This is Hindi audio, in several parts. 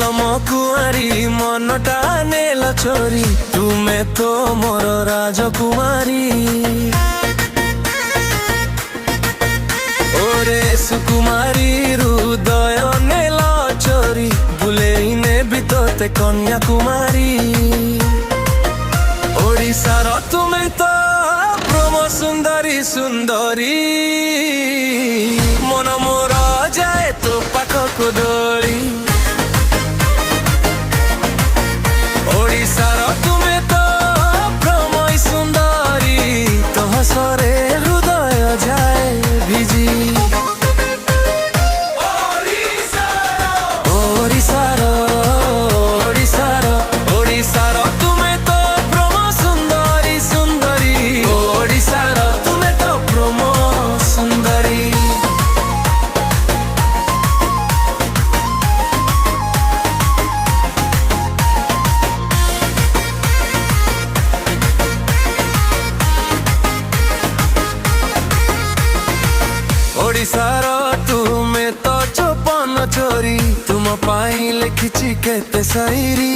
आलम कुआरी मनटा नेल चोरी तुमे तो मोर राजकुमारी ओरे सुकुमारी हृदय नेल चोरी बुलेई नेबी तोते कन्याकुमारी ओडिशार तुमे तो ब्रह्म सुंदरी सुंदरी मन मोर जाए तो पाखकु दौड़ी ओडिशार तुमे तो ब्रह्म सुंदरी तो हसरे हृदय जाए भिजी ओडिशार ओडिशार ओडिशार तुमे तो ब्रह्म सुंदरी सुंदरी ओडिशार तुमे तो ब्रह्म सुंदरी ओडिशार तुमे तो चौपन चोरी तुम पाई लिखिची केते शायरी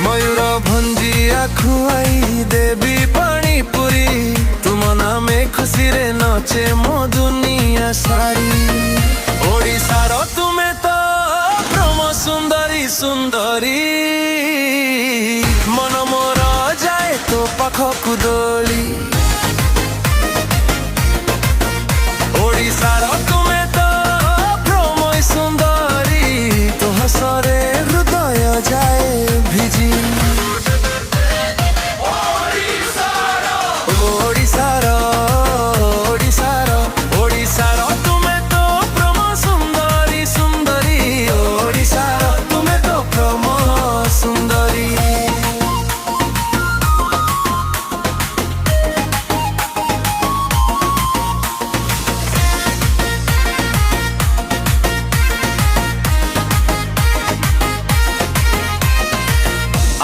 मयूर भंजिया खुआई देवी पानी पुरी तुम नामे खुशी रे नचे मो दुनिया सारी ओडिशार तुमे तो ब्रह्म सुंदरी सुंदरी मन मोर जाए तो पाखकु दौड़ी ओडिशार तुमे तो ब्रह्म सुंदरी तो हसरे हृदय जाए भिजी ओडिशार ओडिशार ओडिशार तुमे तो ब्रह्म सुंदरी सुंदरी ओडिशार तुमे तो ब्रह्म सुंदरी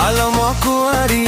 आलम कुआरी